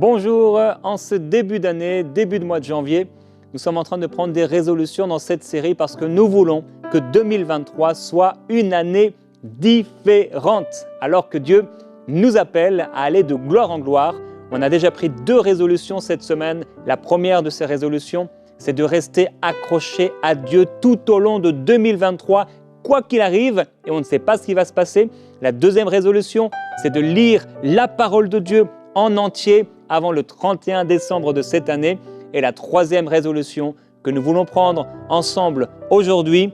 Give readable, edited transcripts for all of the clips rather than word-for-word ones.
Bonjour, en ce début d'année, début de mois de janvier, nous sommes en train de prendre des résolutions dans cette série parce que nous voulons que 2023 soit une année différente. Alors que Dieu nous appelle à aller de gloire en gloire. On a déjà pris 2 résolutions cette semaine. La première de ces résolutions, c'est de rester accroché à Dieu tout au long de 2023, quoi qu'il arrive, et on ne sait pas ce qui va se passer. La deuxième résolution, c'est de lire la parole de Dieu en entier avant le 31 décembre de cette année. Et la troisième résolution que nous voulons prendre ensemble aujourd'hui,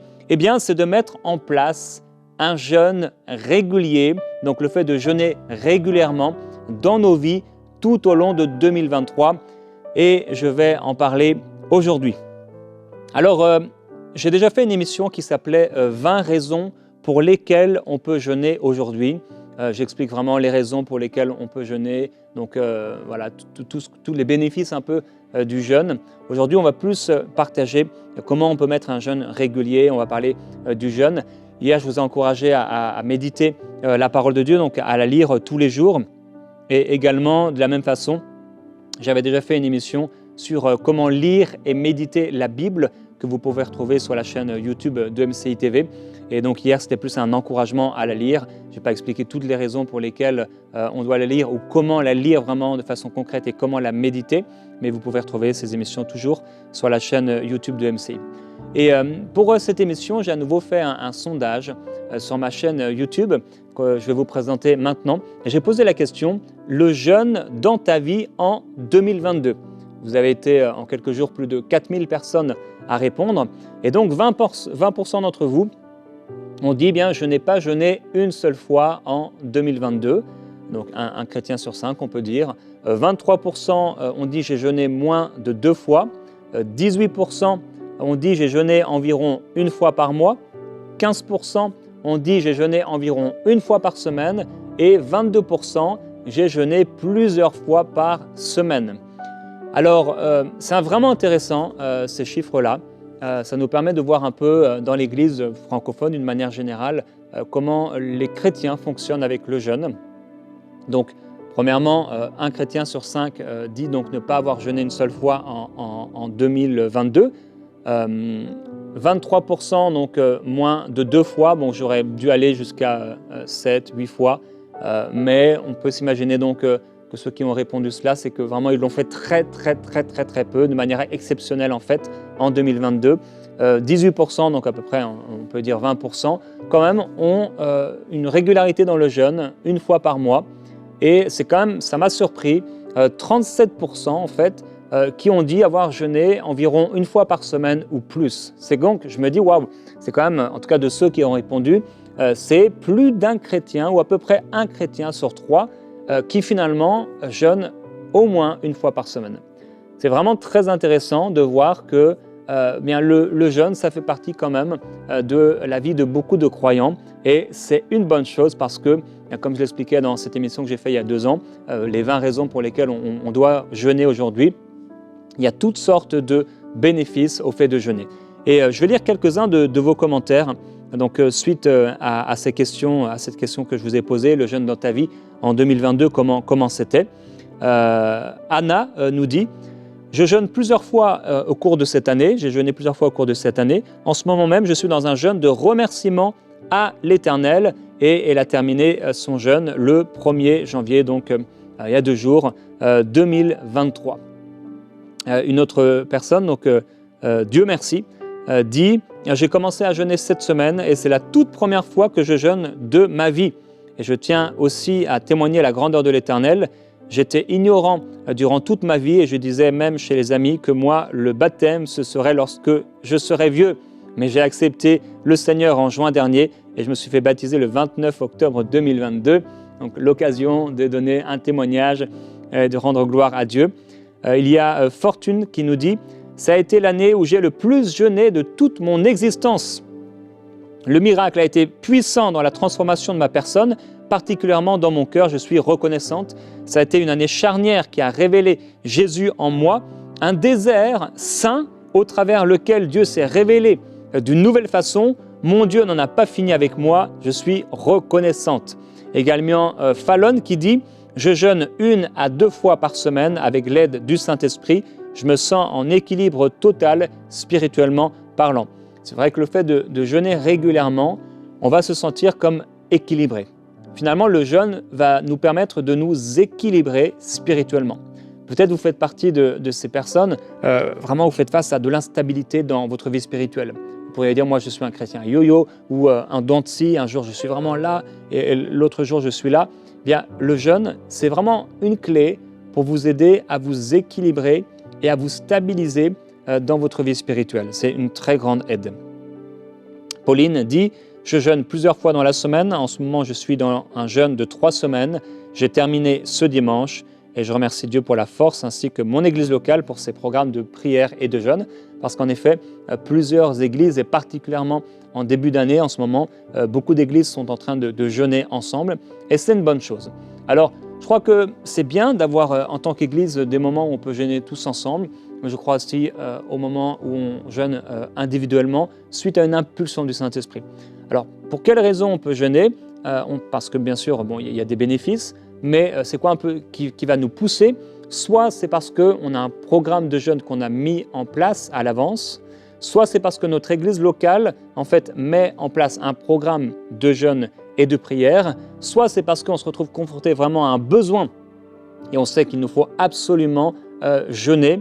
c'est de mettre en place un jeûne régulier, donc le fait de jeûner régulièrement dans nos vies tout au long de 2023. Et je vais en parler aujourd'hui. Alors, j'ai déjà fait une émission qui s'appelait « 20 raisons pour lesquelles on peut jeûner aujourd'hui ». J'explique vraiment les raisons pour lesquelles on peut jeûner, donc voilà, tous les bénéfices un peu du jeûne. Aujourd'hui, on va plus partager comment on peut mettre un jeûne régulier, on va parler du jeûne. Hier, je vous ai encouragé à méditer la parole de Dieu, donc à la lire tous les jours. Et également, de la même façon, j'avais déjà fait une émission sur comment lire et méditer la Bible que vous pouvez retrouver sur la chaîne YouTube de MCI TV. Et donc hier, c'était plus un encouragement à la lire. Je n'ai pas expliqué toutes les raisons pour lesquelles on doit la lire ou comment la lire vraiment de façon concrète et comment la méditer. Mais vous pouvez retrouver ces émissions toujours sur la chaîne YouTube de MCI. Et pour cette émission, j'ai à nouveau fait un sondage sur ma chaîne YouTube que je vais vous présenter maintenant. Et j'ai posé la question « Le jeûne dans ta vie en 2022 ?» Vous avez été en quelques jours plus de 4000 personnes à répondre. Et donc 20% d'entre vous ont dit je n'ai pas jeûné une seule fois en 2022. Donc un chrétien sur 5, on peut dire. 23% ont dit j'ai jeûné moins de 2 fois. 18% ont dit j'ai jeûné environ une fois par mois. 15% ont dit j'ai jeûné environ une fois par semaine. Et 22% j'ai jeûné plusieurs fois par semaine. Alors, c'est vraiment intéressant ces chiffres-là. Ça nous permet de voir un peu dans l'Église francophone, d'une manière générale, comment les chrétiens fonctionnent avec le jeûne. Donc, premièrement, un chrétien sur 5 dit donc ne pas avoir jeûné une seule fois en 2022. 23% donc moins de 2 fois. Bon, j'aurais dû aller jusqu'à 7, 8 fois. Mais on peut s'imaginer donc que ceux qui ont répondu cela, c'est que vraiment ils l'ont fait très peu, de manière exceptionnelle en fait, en 2022. 18%, donc à peu près, on peut dire 20%, quand même, ont une régularité dans le jeûne, une fois par mois. Et c'est quand même, ça m'a surpris, 37% en fait, qui ont dit avoir jeûné environ une fois par semaine ou plus. C'est donc, je me dis, waouh, c'est quand même, en tout cas de ceux qui ont répondu, c'est plus d'un chrétien, ou à peu près un chrétien sur 3, qui finalement jeûne au moins une fois par semaine. C'est vraiment très intéressant de voir que le jeûne, ça fait partie quand même de la vie de beaucoup de croyants et c'est une bonne chose parce que, comme je l'expliquais dans cette émission que j'ai faite il y a 2 ans, les 20 raisons pour lesquelles on doit jeûner aujourd'hui, il y a toutes sortes de bénéfices au fait de jeûner. Et je vais lire quelques-uns de vos commentaires. Donc, suite à cette question que je vous ai posée, le jeûne dans ta vie en 2022, comment c'était. Anna nous dit « Je jeûne plusieurs fois au cours de cette année, j'ai jeûné plusieurs fois au cours de cette année. En ce moment même, je suis dans un jeûne de remerciement à l'Éternel. » Et elle a terminé son jeûne le 1er janvier, donc il y a 2 jours, 2023. Une autre personne, donc Dieu merci, dit « J'ai commencé à jeûner cette semaine et c'est la toute première fois que je jeûne de ma vie. Et je tiens aussi à témoigner la grandeur de l'Éternel. J'étais ignorant durant toute ma vie et je disais même chez les amis que moi, le baptême, ce serait lorsque je serais vieux. Mais j'ai accepté le Seigneur en juin dernier et je me suis fait baptiser le 29 octobre 2022. Donc l'occasion de donner un témoignage et de rendre gloire à Dieu. Il y a Fortune qui nous dit « Ça a été l'année où j'ai le plus jeûné de toute mon existence. Le miracle a été puissant dans la transformation de ma personne, particulièrement dans mon cœur. Je suis reconnaissante. Ça a été une année charnière qui a révélé Jésus en moi, un désert saint au travers lequel Dieu s'est révélé d'une nouvelle façon. Mon Dieu n'en a pas fini avec moi. Je suis reconnaissante. » Également Fallon qui dit « Je jeûne 1 à 2 fois par semaine avec l'aide du Saint-Esprit. Je me sens en équilibre total, spirituellement parlant. C'est vrai que le fait de jeûner régulièrement, on va se sentir comme équilibré. Finalement, le jeûne va nous permettre de nous équilibrer spirituellement. Peut-être vous faites partie de ces personnes, vraiment vous faites face à de l'instabilité dans votre vie spirituelle. Vous pourriez dire, moi je suis un chrétien yo-yo ou un dents de scie, un jour je suis vraiment là et l'autre jour je suis là. Bien, le jeûne, c'est vraiment une clé pour vous aider à vous équilibrer et à vous stabiliser dans votre vie spirituelle. C'est une très grande aide. Pauline dit, je jeûne plusieurs fois dans la semaine. En ce moment, je suis dans un jeûne de 3 semaines. J'ai terminé ce dimanche et je remercie Dieu pour la force ainsi que mon église locale pour ses programmes de prière et de jeûne. Parce qu'en effet, plusieurs églises et particulièrement en début d'année, en ce moment, beaucoup d'églises sont en train de jeûner ensemble et c'est une bonne chose. Alors, je crois que c'est bien d'avoir en tant qu'église des moments où on peut jeûner tous ensemble. Mais je crois aussi au moment où on jeûne individuellement suite à une impulsion du Saint-Esprit. Alors, pour quelles raisons on peut jeûner Parce que bien sûr, bon, il y a des bénéfices, mais c'est quoi un peu qui va nous pousser? Soit c'est parce qu'on a un programme de jeûne qu'on a mis en place à l'avance, soit c'est parce que notre église locale en fait met en place un programme de jeûne et de prière, soit c'est parce qu'on se retrouve confronté vraiment à un besoin et on sait qu'il nous faut absolument jeûner,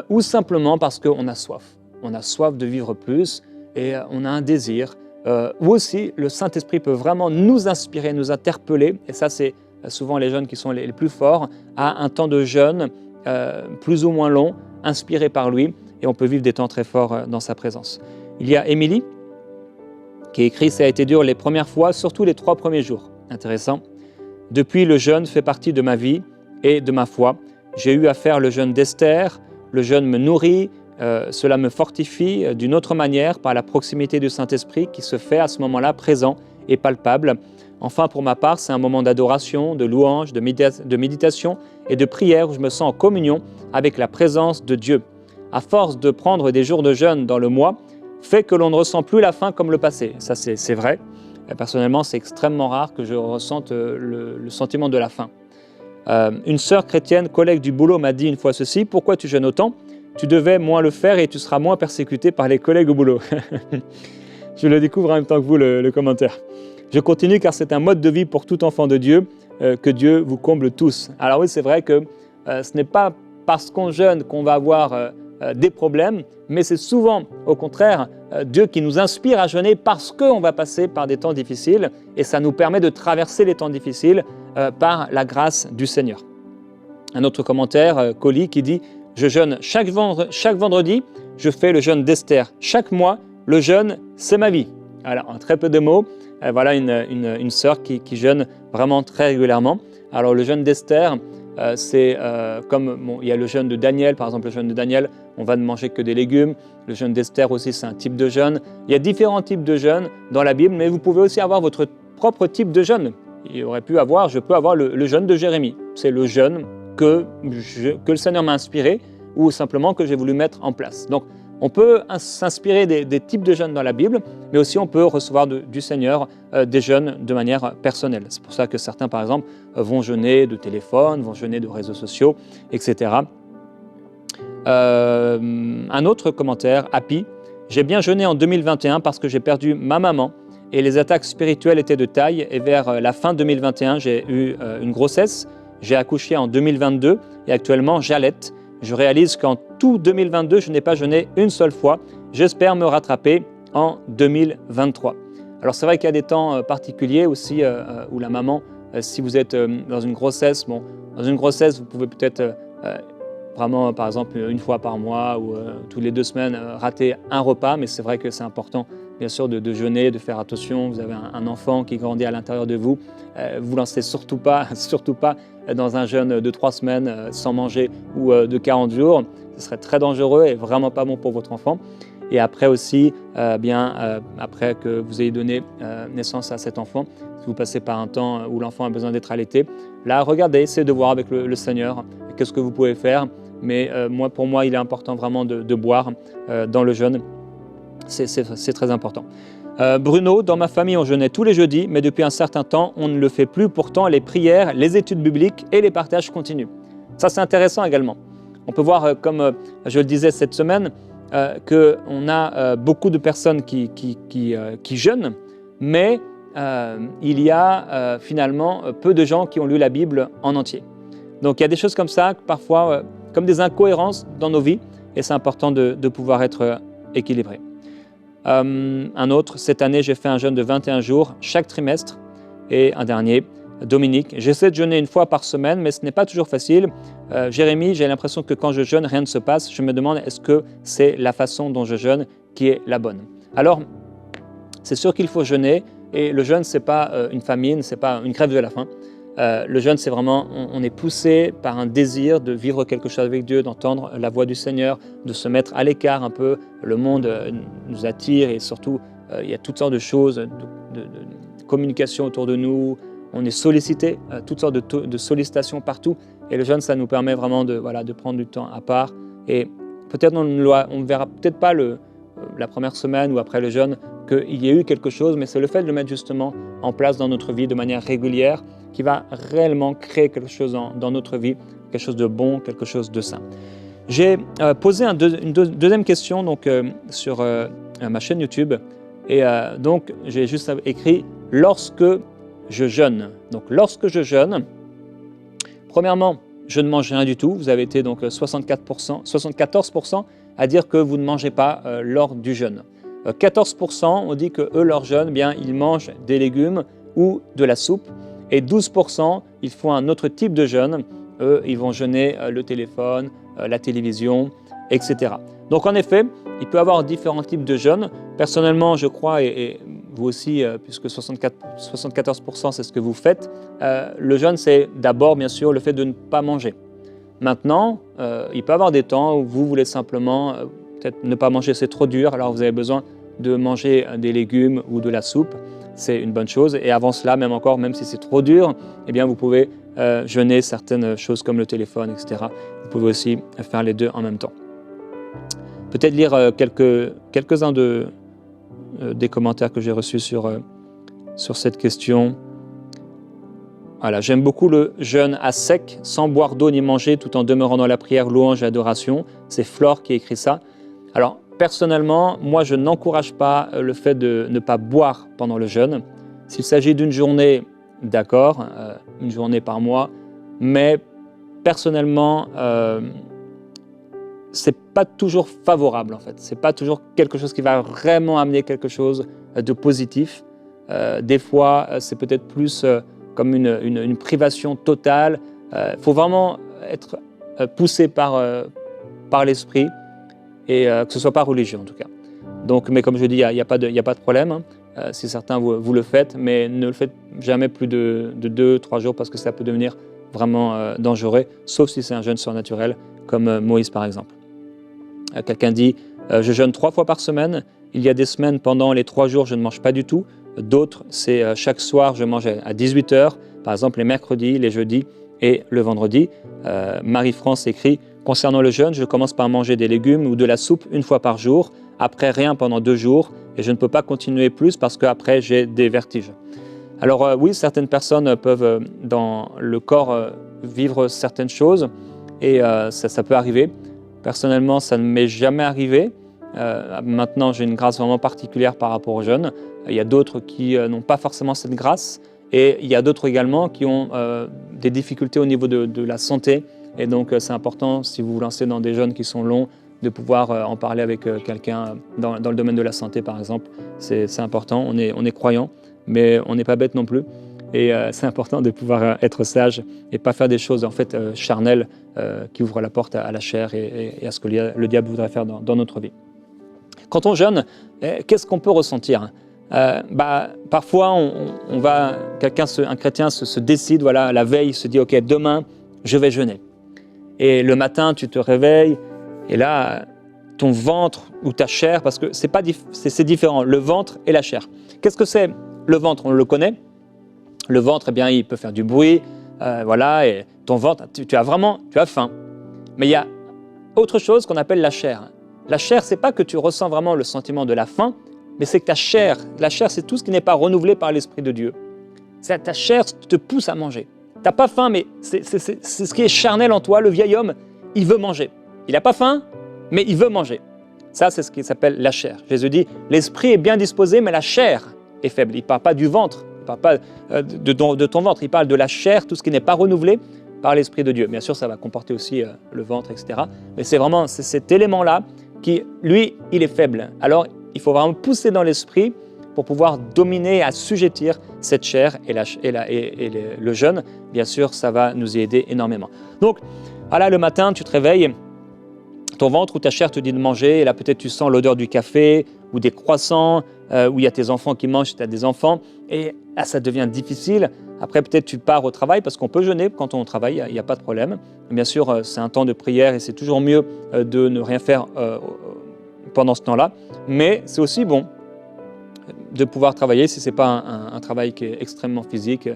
ou simplement parce qu'on a soif. On a soif de vivre plus et on a un désir. Ou aussi, le Saint-Esprit peut vraiment nous inspirer, nous interpeller, et ça c'est souvent les jeunes qui sont les plus forts, à un temps de jeûne plus ou moins long, inspiré par lui, et on peut vivre des temps très forts dans sa présence. Il y a Émilie qui écrit « Ça a été dur les premières fois, surtout les 3 premiers jours ». Intéressant. « Depuis, le jeûne fait partie de ma vie et de ma foi. J'ai eu à faire le jeûne d'Esther. Le jeûne me nourrit, cela me fortifie d'une autre manière par la proximité du Saint-Esprit qui se fait à ce moment-là présent et palpable. Enfin, pour ma part, c'est un moment d'adoration, de louange, de méditation et de prière où je me sens en communion avec la présence de Dieu. À force de prendre des jours de jeûne dans le mois, fait que l'on ne ressent plus la faim comme le passé. Ça, c'est vrai. Personnellement, c'est extrêmement rare que je ressente le sentiment de la faim. Une sœur chrétienne, collègue du boulot, m'a dit une fois ceci, « Pourquoi tu jeûnes autant? Tu devais moins le faire et tu seras moins persécuté par les collègues au boulot. » Je le découvre en même temps que vous, le commentaire. Je continue car c'est un mode de vie pour tout enfant de Dieu, que Dieu vous comble tous. Alors oui, c'est vrai que ce n'est pas parce qu'on jeûne qu'on va avoir des problèmes, mais c'est souvent, au contraire, Dieu qui nous inspire à jeûner parce qu'on va passer par des temps difficiles et ça nous permet de traverser les temps difficiles par la grâce du Seigneur. Un autre commentaire, Colli, qui dit « Je jeûne chaque vendredi, je fais le jeûne d'Esther. Chaque mois, le jeûne, c'est ma vie. » Alors, en très peu de mots, voilà une sœur qui jeûne vraiment très régulièrement. Alors, le jeûne d'Esther, c'est comme il y a le jeûne de Daniel, par exemple le jeûne de Daniel, on va ne manger que des légumes. Le jeûne d'Esther aussi, c'est un type de jeûne. Il y a différents types de jeûnes dans la Bible, mais vous pouvez aussi avoir votre propre type de jeûne. Je peux avoir le jeûne de Jérémie. C'est le jeûne que le Seigneur m'a inspiré ou simplement que j'ai voulu mettre en place. Donc, on peut s'inspirer des types de jeûnes dans la Bible, mais aussi on peut recevoir du Seigneur des jeûnes de manière personnelle. C'est pour ça que certains, par exemple, vont jeûner de téléphone, vont jeûner de réseaux sociaux, etc. Un autre commentaire, Happy. J'ai bien jeûné en 2021 parce que j'ai perdu ma maman et les attaques spirituelles étaient de taille. Et vers la fin 2021, j'ai eu une grossesse. J'ai accouché en 2022 et actuellement j'allaite. Je réalise qu'en tout 2022, je n'ai pas jeûné une seule fois. J'espère me rattraper en 2023. Alors c'est vrai qu'il y a des temps particuliers aussi où la maman, si vous êtes dans une grossesse, dans une grossesse, vous pouvez peut-être vraiment, par exemple, une fois par mois ou toutes les 2 semaines, rater un repas, mais c'est vrai que c'est important, bien sûr, de jeûner, de faire attention. Vous avez un enfant qui grandit à l'intérieur de vous. Vous lancez surtout pas dans un jeûne de 3 semaines sans manger ou de 40 jours. Ce serait très dangereux et vraiment pas bon pour votre enfant. Et après aussi, après que vous ayez donné naissance à cet enfant, si vous passez par un temps où l'enfant a besoin d'être allaité, là, regardez, essayez de voir avec le Seigneur qu'est-ce que vous pouvez faire. Mais pour moi, il est important vraiment de boire dans le jeûne. C'est très important. Bruno, dans ma famille, on jeûnait tous les jeudis, mais depuis un certain temps, on ne le fait plus. Pourtant, les prières, les études bibliques et les partages continuent. Ça, c'est intéressant également. On peut voir, comme je le disais cette semaine, qu'on a beaucoup de personnes qui jeûnent, mais il y a finalement peu de gens qui ont lu la Bible en entier. Donc il y a des choses comme ça, parfois comme des incohérences dans nos vies, et c'est important de pouvoir être équilibré. Un autre, cette année j'ai fait un jeûne de 21 jours chaque trimestre, et un dernier, Dominique. J'essaie de jeûner une fois par semaine, mais ce n'est pas toujours facile. Jérémie, j'ai l'impression que quand je jeûne, rien ne se passe. Je me demande, est-ce que c'est la façon dont je jeûne qui est la bonne? Alors, c'est sûr qu'il faut jeûner, et le jeûne, ce n'est pas une famine, ce n'est pas une grève de la faim. Le jeûne, c'est vraiment, on est poussé par un désir de vivre quelque chose avec Dieu, d'entendre la voix du Seigneur, de se mettre à l'écart un peu. Le monde nous attire, et surtout, il y a toutes sortes de choses, de communication autour de nous. On est sollicité, toutes sortes de sollicitations partout. Et le jeûne, ça nous permet vraiment de prendre du temps à part. Et peut-être on ne verra peut-être pas la première semaine ou après le jeûne qu'il y a eu quelque chose, mais c'est le fait de le mettre justement en place dans notre vie de manière régulière qui va réellement créer quelque chose dans notre vie, quelque chose de bon, quelque chose de sain. J'ai posé une deuxième question donc, sur ma chaîne YouTube, et donc j'ai juste écrit « lorsque je jeûne ». Donc lorsque je jeûne, premièrement, je ne mange rien du tout. Vous avez été donc 74% à dire que vous ne mangez pas lors du jeûne. 14% on dit que eux, leur jeûne, bien, ils mangent des légumes ou de la soupe. Et 12%, ils font un autre type de jeûne. Eux, ils vont jeûner le téléphone, la télévision, etc. Donc en effet, il peut y avoir différents types de jeûnes. Personnellement, je crois, et vous aussi, puisque 74% c'est ce que vous faites, le jeûne c'est d'abord bien sûr le fait de ne pas manger. Maintenant, il peut y avoir des temps où vous voulez simplement, peut-être ne pas manger c'est trop dur, alors vous avez besoin de manger des légumes ou de la soupe, c'est une bonne chose. Et avant cela, même encore, même si c'est trop dur, eh bien vous pouvez jeûner certaines choses comme le téléphone, etc. Vous pouvez aussi faire les deux en même temps. Peut-être lire quelques-uns des commentaires que j'ai reçus sur cette question. Voilà, j'aime beaucoup le jeûne à sec, sans boire d'eau ni manger, tout en demeurant dans la prière, louange et adoration. C'est Flore qui écrit ça. Alors, personnellement, moi, je n'encourage pas le fait de ne pas boire pendant le jeûne. S'il s'agit d'une journée, d'accord, une journée par mois, mais personnellement, c'est pas toujours favorable en fait. C'est pas toujours quelque chose qui va vraiment amener quelque chose de positif. Des fois, c'est peut-être plus comme une privation totale. Faut vraiment être poussé par l'esprit, et que ce soit pas religieux en tout cas. Donc, mais comme je dis, il y a pas de problème. Hein. Si certains vous le faites, mais ne le faites jamais plus de 2-3 jours parce que ça peut devenir vraiment dangereux, sauf si c'est un jeûne surnaturel comme Moïse par exemple. Quelqu'un dit je jeûne 3 fois par semaine. Il y a des semaines, pendant les 3 jours, je ne mange pas du tout. D'autres, c'est chaque soir, je mange à 18 h, par exemple les mercredis, les jeudis et le vendredi. Marie-France écrit « Concernant le jeûne, je commence par manger des légumes ou de la soupe une fois par jour, après rien pendant 2 jours, et je ne peux pas continuer plus parce qu'après j'ai des vertiges. » Alors oui, certaines personnes peuvent dans le corps vivre certaines choses, et ça peut arriver. Personnellement, ça ne m'est jamais arrivé. Maintenant, j'ai une grâce vraiment particulière par rapport aux jeunes. Il y a d'autres qui n'ont pas forcément cette grâce, et il y a d'autres également qui ont des difficultés au niveau de la santé. Et donc, c'est important, si vous vous lancez dans des jeûnes qui sont longs, de pouvoir en parler avec quelqu'un dans le domaine de la santé, par exemple. C'est important, on est croyant, mais on n'est pas bête non plus. Et c'est important de pouvoir être sage et pas faire des choses en fait charnelles qui ouvrent la porte à la chair et à ce que le diable voudrait faire dans notre vie. Quand on jeûne, qu'est-ce qu'on peut ressentir? Parfois, un chrétien se décide, voilà, la veille, il se dit « Ok, demain, je vais jeûner ». Et le matin, tu te réveilles, et là, ton ventre ou ta chair, parce que c'est différent, le ventre et la chair. Qu'est-ce que c'est le ventre? On le connaît. Le ventre, eh bien, il peut faire du bruit, voilà, et ton ventre, tu as faim. Mais il y a autre chose qu'on appelle la chair. La chair, c'est pas que tu ressens vraiment le sentiment de la faim, mais c'est que la chair c'est tout ce qui n'est pas renouvelé par l'Esprit de Dieu. Ta chair te pousse à manger. Tu n'as pas faim, mais c'est ce qui est charnel en toi. Le vieil homme, il veut manger. Il n'a pas faim, mais il veut manger. Ça, c'est ce qui s'appelle la chair. Jésus dit, l'esprit est bien disposé, mais la chair est faible. Il ne parle pas du ventre, il ne parle pas de ton ventre, il parle de la chair, tout ce qui n'est pas renouvelé par l'Esprit de Dieu. Bien sûr, ça va comporter aussi le ventre, etc. Mais c'est vraiment cet élément-là qui, lui, il est faible. Alors, il faut vraiment pousser dans l'esprit pour pouvoir dominer, assujettir cette chair et le jeûne. Bien sûr, ça va nous y aider énormément. Donc, voilà, le matin, tu te réveilles, ton ventre ou ta chair te dit de manger, et là peut-être tu sens l'odeur du café ou des croissants, où il y a tes enfants qui mangent, tu as des enfants, et là ça devient difficile. Après peut-être tu pars au travail, parce qu'on peut jeûner quand on travaille, il n'y a pas de problème. Et bien sûr, c'est un temps de prière et c'est toujours mieux de ne rien faire pendant ce temps-là, mais c'est aussi bon de pouvoir travailler si ce n'est pas un travail qui est extrêmement physique.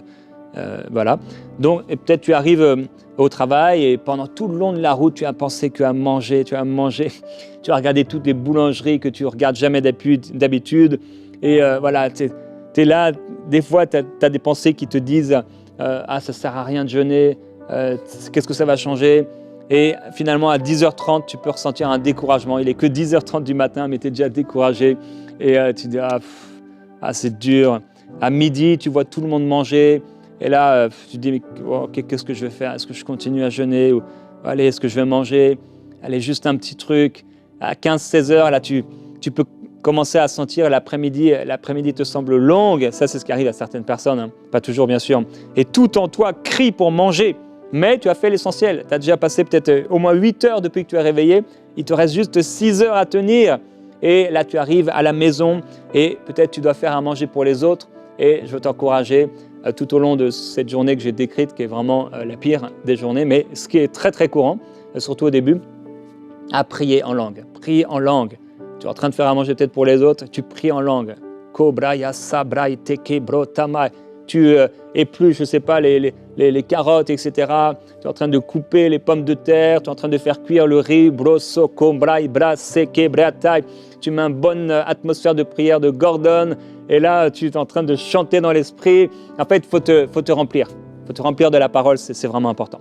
Voilà. Donc, et peut-être tu arrives au travail et pendant tout le long de la route, tu as pensé que tu as mangé, tu as regardé toutes les boulangeries que tu ne regardes jamais d'habitude. Et voilà, tu es là, des fois, tu as des pensées qui te disent « Ah, ça ne sert à rien de jeûner, qu'est-ce que ça va changer ?» Et finalement, à 10h30, tu peux ressentir un découragement. Il n'est que 10h30 du matin, mais tu es déjà découragé. Et tu dis « Ah, c'est dur ». À midi, tu vois tout le monde manger. Et là, tu te dis, mais qu'est-ce que je vais faire? Est-ce que je continue à jeûner? Ou allez, est-ce que je vais manger? Allez, juste un petit truc. À 15-16 heures, là, tu peux commencer à sentir l'après-midi te semble longue. Ça, c'est ce qui arrive à certaines personnes, hein. Pas toujours, bien sûr. Et tout en toi crie pour manger. Mais tu as fait l'essentiel. Tu as déjà passé peut-être au moins 8 heures depuis que tu es réveillé. Il te reste juste 6 heures à tenir. Et là, tu arrives à la maison et peut-être tu dois faire à manger pour les autres. Et je veux t'encourager tout au long de cette journée que j'ai décrite, qui est vraiment la pire des journées, mais ce qui est très très courant, surtout au début, à prier en langue. Prie en langue. Tu es en train de faire à manger peut-être pour les autres, tu pries en langue. Tu épluches, je ne sais pas, les carottes, etc. Tu es en train de couper les pommes de terre, tu es en train de faire cuire le riz. Tu mets une bonne atmosphère de prière de Gordon. Et là, tu es en train de chanter dans l'esprit. En fait, il faut te remplir. Il faut te remplir de la parole, c'est vraiment important.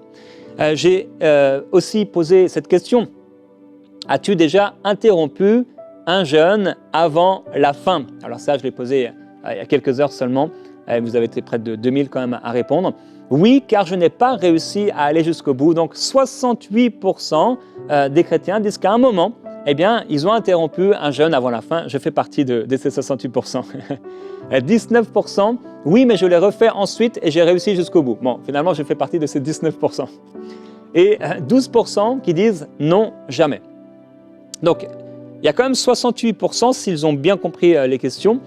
J'ai aussi posé cette question. As-tu déjà interrompu un jeûne avant la fin? Alors ça, je l'ai posé il y a quelques heures seulement. Vous avez été près de 2000 quand même à répondre. Oui, car je n'ai pas réussi à aller jusqu'au bout. Donc 68% des chrétiens disent qu'à un moment, eh bien, ils ont interrompu un jeûne avant la fin. Je fais partie de ces 68%. 19%, oui, mais je l'ai refait ensuite et j'ai réussi jusqu'au bout. Bon, finalement, je fais partie de ces 19%. Et 12% qui disent non, jamais. Donc, il y a quand même 68%, s'ils ont bien compris les questions,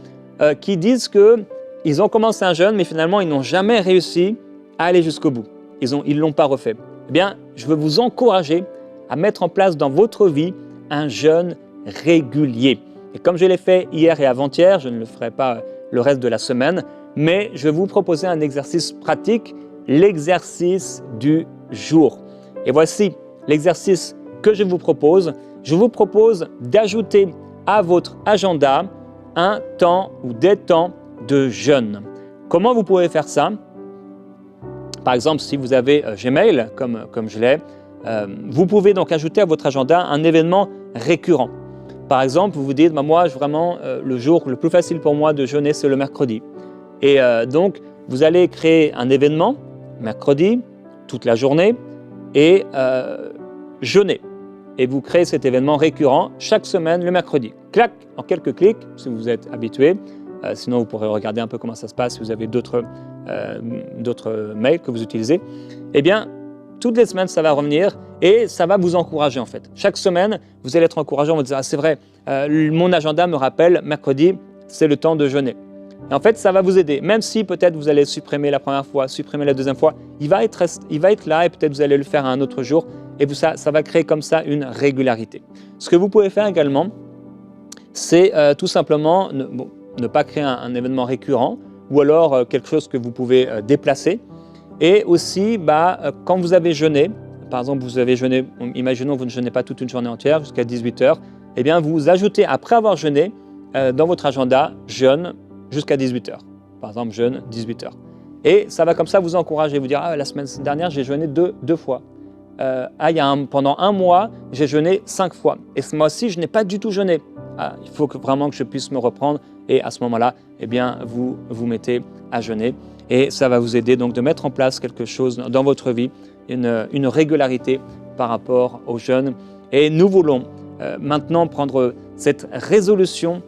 qui disent qu'ils ont commencé un jeûne, mais finalement, ils n'ont jamais réussi à aller jusqu'au bout. Ils ne l'ont pas refait. Eh bien, je veux vous encourager à mettre en place dans votre vie un jeûne régulier. Et comme je l'ai fait hier et avant-hier, je ne le ferai pas le reste de la semaine, mais je vais vous proposer un exercice pratique, l'exercice du jour. Et voici l'exercice que je vous propose. Je vous propose d'ajouter à votre agenda un temps ou des temps de jeûne. Comment vous pouvez faire ça? Par exemple, si vous avez Gmail, comme je l'ai, vous pouvez donc ajouter à votre agenda un événement récurrent. Par exemple, vous vous dites, moi, vraiment, le jour le plus facile pour moi de jeûner, c'est le mercredi. Et donc, vous allez créer un événement, mercredi, toute la journée, et jeûner. Et vous créez cet événement récurrent chaque semaine, le mercredi. Clac, en quelques clics, si vous êtes habitué. Sinon, vous pourrez regarder un peu comment ça se passe si vous avez d'autres mails que vous utilisez. Eh bien, toutes les semaines, ça va revenir et ça va vous encourager en fait. Chaque semaine, vous allez être encouragé, on va dire, ah, c'est vrai, mon agenda me rappelle, mercredi, c'est le temps de jeûner. Et en fait, ça va vous aider. Même si peut-être vous allez supprimer la première fois, supprimer la deuxième fois, il va être là et peut-être vous allez le faire à un autre jour. Et ça va créer comme ça une régularité. Ce que vous pouvez faire également, c'est tout simplement ne pas créer un événement récurrent ou alors quelque chose que vous pouvez déplacer. Et aussi, quand vous avez jeûné, par exemple, vous avez jeûné, imaginons que vous ne jeûnez pas toute une journée entière jusqu'à 18h, eh bien, vous ajoutez, après avoir jeûné, dans votre agenda jeûne jusqu'à 18h. Par exemple, jeûne 18h. Et ça va comme ça vous encourager, vous dire, la semaine dernière, j'ai jeûné deux fois. Pendant un mois, j'ai jeûné 5 fois. Et ce mois-ci, je n'ai pas du tout jeûné. Il faut vraiment que je puisse me reprendre. Et à ce moment-là, eh bien, vous vous mettez à jeûner. Et ça va vous aider donc de mettre en place quelque chose dans votre vie, une régularité par rapport au jeûne. Et nous voulons maintenant prendre cette résolution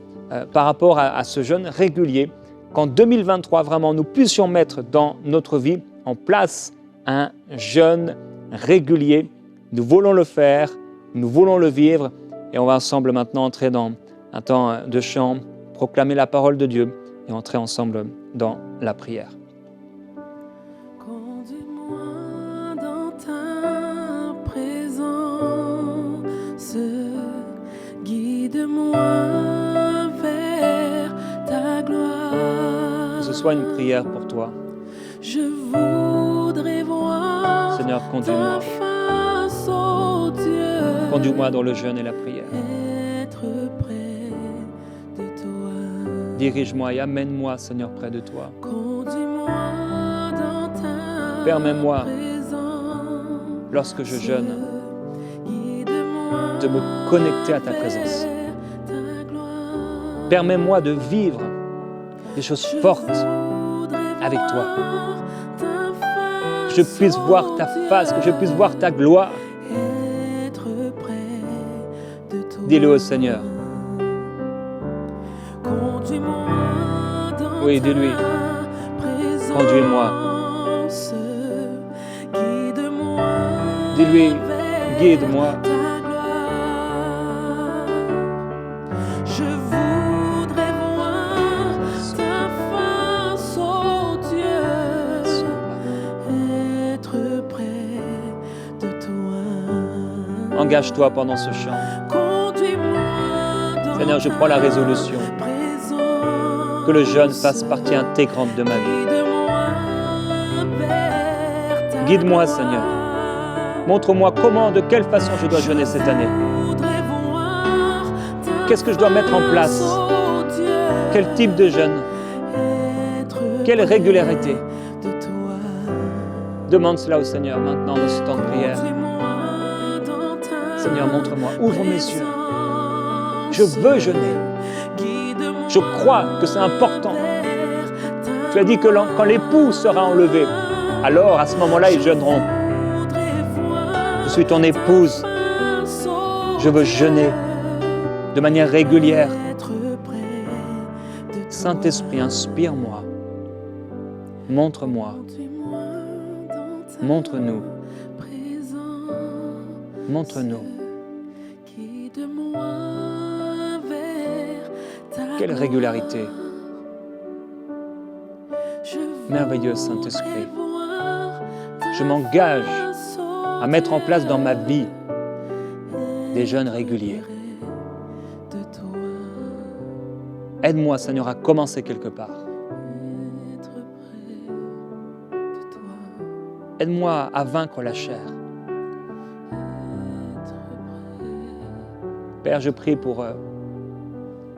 par rapport à ce jeûne régulier, qu'en 2023, vraiment, nous puissions mettre dans notre vie en place un jeûne régulier. Nous voulons le faire, nous voulons le vivre, et on va ensemble maintenant entrer dans un temps de chant, proclamer la parole de Dieu et entrer ensemble dans la prière. Conduis-moi dans ta présence, guide-moi vers ta gloire. Que ce soit une prière pour toi. Je voudrais voir Seigneur, conduis-moi. ta face, ô Dieu. Conduis-moi dans le jeûne et la prière. Être près de toi. Dirige-moi et amène-moi, Seigneur, près de toi. Conduis-moi dans ta Permets-moi, présence, lorsque je jeûne, guide-moi de me connecter à ta présence. vers ta gloire. Permets-moi de vivre des choses fortes avec toi. Que je puisse voir ta face, que je puisse voir ta gloire. Dis-le au Seigneur. Oui, dis-lui. Conduis-moi. Dis-lui, guide-moi. Je voudrais voir ta face, ô Dieu, être près de toi. Engage-toi pendant ce chant. Seigneur, je prends la résolution que le jeûne fasse partie intégrante de ma vie. Guide-moi, Seigneur. Montre-moi comment, de quelle façon je dois jeûner cette année. Qu'est-ce que je dois mettre en place? Quel type de jeûne? Quelle régularité? Demande cela au Seigneur maintenant dans ce temps de prière. Seigneur, montre-moi, ouvre mes yeux. Je veux jeûner. Je crois que c'est important. Tu as dit que quand l'époux sera enlevé, alors à ce moment-là, ils jeûneront. Je suis ton épouse. Je veux jeûner de manière régulière. Saint-Esprit, inspire-moi. Montre-moi. Montre-nous. Montre-nous. Quelle régularité. Merveilleux Saint-Esprit. Je m'engage à mettre en place dans ma vie des jeûnes réguliers. Aide-moi, Seigneur, à commencer quelque part. Aide-moi à vaincre la chair. Père, je prie pour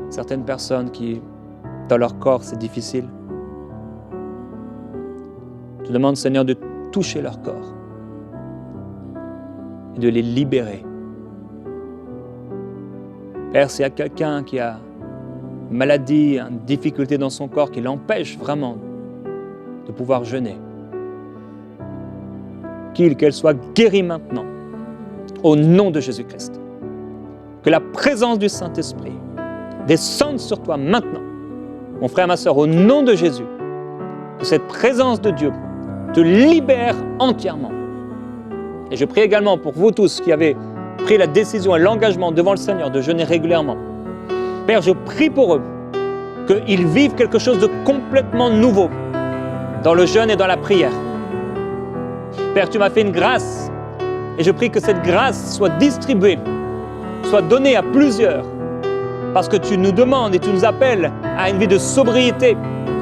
certaines personnes qui, dans leur corps, c'est difficile. Je demande, Seigneur, de toucher leur corps et de les libérer. Père, s'il y a quelqu'un qui a une maladie, une difficulté dans son corps qui l'empêche vraiment de pouvoir jeûner, qu'elle soit guérie maintenant, au nom de Jésus-Christ. Que la présence du Saint-Esprit descende sur toi maintenant, mon frère, ma sœur, au nom de Jésus. Que cette présence de Dieu te libère entièrement. Et je prie également pour vous tous qui avez pris la décision et l'engagement devant le Seigneur de jeûner régulièrement. Père, je prie pour eux qu'ils vivent quelque chose de complètement nouveau dans le jeûne et dans la prière. Père, tu m'as fait une grâce et je prie que cette grâce soit distribuée, soit donnée à plusieurs, parce que tu nous demandes et tu nous appelles à une vie de sobriété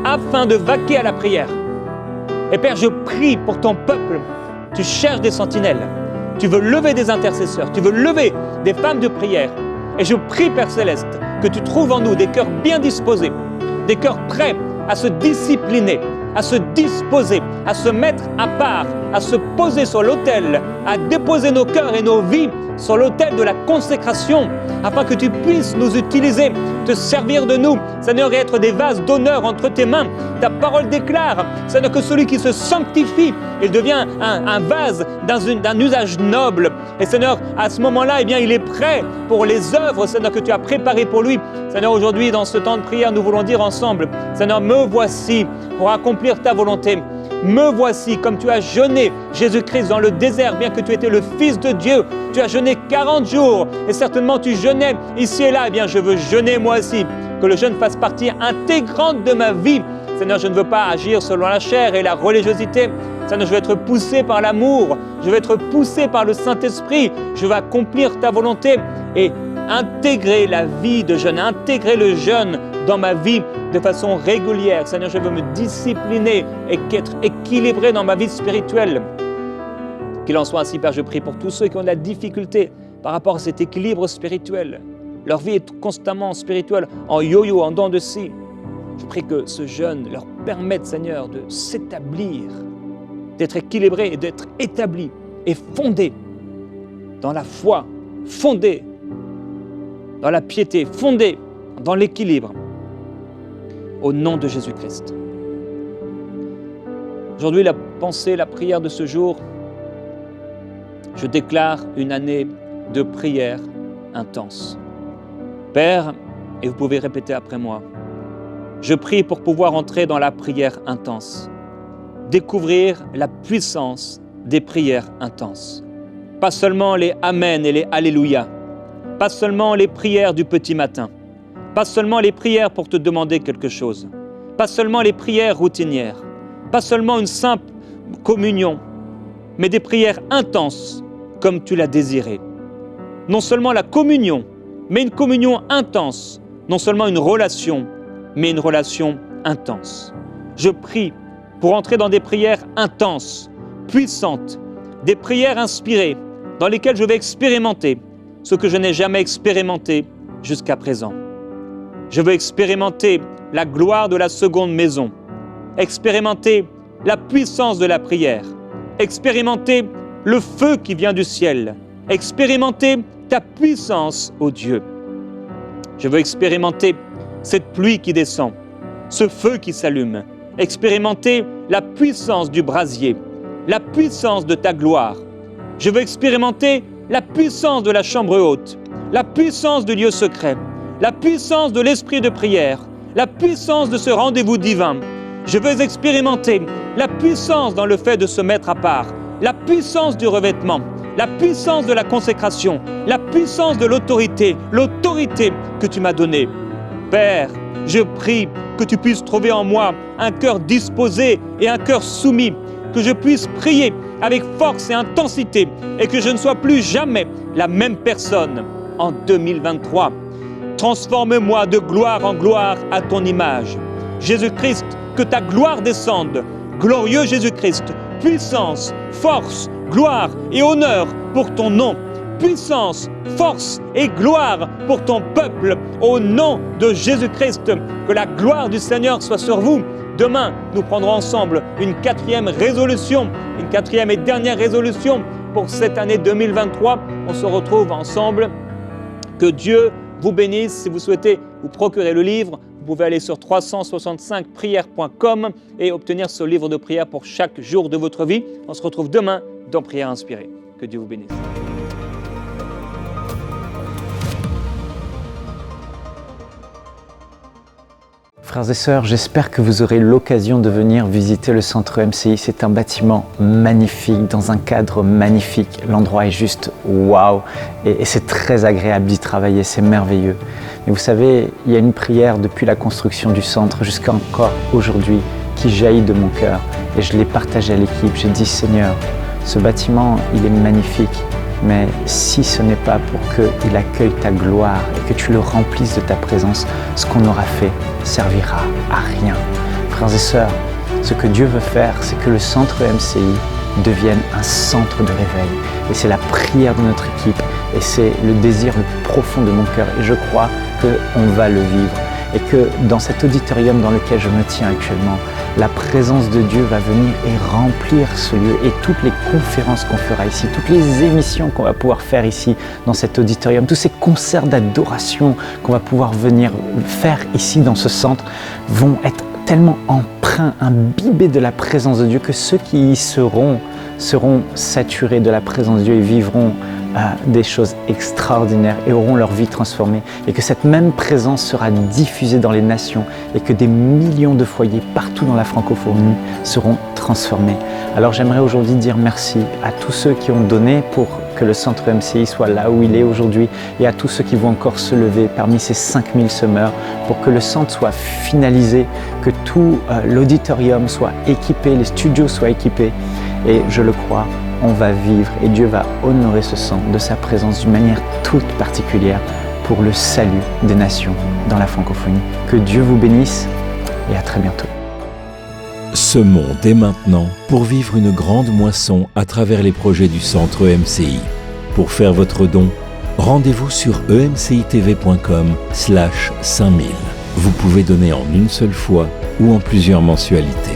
afin de vaquer à la prière. Et Père, je prie pour ton peuple. Tu cherches des sentinelles, tu veux lever des intercesseurs, tu veux lever des femmes de prière. Et je prie, Père Céleste, que tu trouves en nous des cœurs bien disposés, des cœurs prêts à se discipliner, à se disposer, à se mettre à part, à se poser sur l'autel, à déposer nos cœurs et nos vies sur l'autel de la consécration, afin que tu puisses nous utiliser, te servir de nous, Seigneur, et être des vases d'honneur entre tes mains. Ta parole déclare, Seigneur, que celui qui se sanctifie, il devient un vase d'un usage noble. Et Seigneur, à ce moment-là, eh bien, il est prêt pour les œuvres, Seigneur, que tu as préparées pour lui. Seigneur, aujourd'hui, dans ce temps de prière, nous voulons dire ensemble, Seigneur, me voici pour accomplir ta volonté. Me voici comme tu as jeûné Jésus-Christ dans le désert, bien que tu étais le Fils de Dieu. Tu as jeûné 40 jours et certainement tu jeûnais ici et là. Eh bien, je veux jeûner moi aussi, que le jeûne fasse partie intégrante de ma vie. Seigneur, je ne veux pas agir selon la chair et la religiosité. Seigneur, je veux être poussé par l'amour. Je veux être poussé par le Saint-Esprit. Je veux accomplir ta volonté et intégrer la vie de jeûne, intégrer le jeûne dans ma vie de façon régulière. Seigneur, je veux me discipliner et être équilibré dans ma vie spirituelle. Qu'il en soit ainsi, Père, je prie pour tous ceux qui ont de la difficulté par rapport à cet équilibre spirituel. Leur vie est constamment spirituelle, en yo-yo, en dents de scie. Je prie que ce jeûne leur permette, Seigneur, de s'établir, d'être équilibré et d'être établi et fondé dans la foi, fondé dans la piété, fondé dans l'équilibre. Au nom de Jésus-Christ. Aujourd'hui, la pensée, la prière de ce jour, je déclare une année de prière intense. Père, et vous pouvez répéter après moi, je prie pour pouvoir entrer dans la prière intense, découvrir la puissance des prières intenses. Pas seulement les Amen et les Alléluia, pas seulement les prières du petit matin, pas seulement les prières pour te demander quelque chose, pas seulement les prières routinières, pas seulement une simple communion, mais des prières intenses comme tu l'as désiré. Non seulement la communion, mais une communion intense, non seulement une relation, mais une relation intense. Je prie pour entrer dans des prières intenses, puissantes, des prières inspirées, dans lesquelles je vais expérimenter ce que je n'ai jamais expérimenté jusqu'à présent. Je veux expérimenter la gloire de la seconde maison, expérimenter la puissance de la prière, expérimenter le feu qui vient du ciel, expérimenter ta puissance, ô Dieu. Je veux expérimenter cette pluie qui descend, ce feu qui s'allume, expérimenter la puissance du brasier, la puissance de ta gloire. Je veux expérimenter la puissance de la chambre haute, la puissance du lieu secret, la puissance de l'esprit de prière, la puissance de ce rendez-vous divin. Je veux expérimenter la puissance dans le fait de se mettre à part, la puissance du revêtement, la puissance de la consécration, la puissance de l'autorité que tu m'as donnée. Père, je prie que tu puisses trouver en moi un cœur disposé et un cœur soumis, que je puisse prier avec force et intensité et que je ne sois plus jamais la même personne en 2023. Transforme-moi de gloire en gloire à ton image. Jésus-Christ, que ta gloire descende. Glorieux Jésus-Christ, puissance, force, gloire et honneur pour ton nom. Puissance, force et gloire pour ton peuple. Au nom de Jésus-Christ, que la gloire du Seigneur soit sur vous. Demain, nous prendrons ensemble une quatrième résolution, une quatrième et dernière résolution pour cette année 2023. On se retrouve ensemble. Que Dieu vous bénisse. Si vous souhaitez vous procurer le livre, vous pouvez aller sur 365prières.com et obtenir ce livre de prière pour chaque jour de votre vie. On se retrouve demain dans Prière Inspirée. Que Dieu vous bénisse. Frères et sœurs, j'espère que vous aurez l'occasion de venir visiter le centre MCI. C'est un bâtiment magnifique, dans un cadre magnifique. L'endroit est juste waouh et c'est très agréable d'y travailler, c'est merveilleux. Mais vous savez, il y a une prière depuis la construction du centre jusqu'à encore aujourd'hui qui jaillit de mon cœur. Et je l'ai partagé à l'équipe. J'ai dit, Seigneur, ce bâtiment, il est magnifique. Mais si ce n'est pas pour qu'il accueille ta gloire et que tu le remplisses de ta présence, ce qu'on aura fait servira à rien. Frères et sœurs, ce que Dieu veut faire, c'est que le centre MCI devienne un centre de réveil. Et c'est la prière de notre équipe Et c'est le désir le plus profond de mon cœur. Et je crois qu'on va le vivre. Et que dans cet auditorium dans lequel je me tiens actuellement, la présence de Dieu va venir et remplir ce lieu. Et toutes les conférences qu'on fera ici, toutes les émissions qu'on va pouvoir faire ici dans cet auditorium, tous ces concerts d'adoration qu'on va pouvoir venir faire ici dans ce centre vont être tellement empreints, imbibés de la présence de Dieu que ceux qui y seront saturés de la présence de Dieu et vivront des choses extraordinaires et auront leur vie transformée, et que cette même présence sera diffusée dans les nations et que des millions de foyers partout dans la francophonie seront transformés. Alors j'aimerais aujourd'hui dire merci à tous ceux qui ont donné pour que le centre MCI soit là où il est aujourd'hui, et à tous ceux qui vont encore se lever parmi ces 5000 semeurs pour que le centre soit finalisé, que tout l'auditorium soit équipé, les studios soient équipés. Et je le crois, on va vivre et Dieu va honorer ce centre de sa présence d'une manière toute particulière pour le salut des nations dans la francophonie. Que Dieu vous bénisse et à très bientôt. Semons dès maintenant pour vivre une grande moisson à travers les projets du centre EMCI. Pour faire votre don, rendez-vous sur emcitv.com/5000. Vous pouvez donner en une seule fois ou en plusieurs mensualités.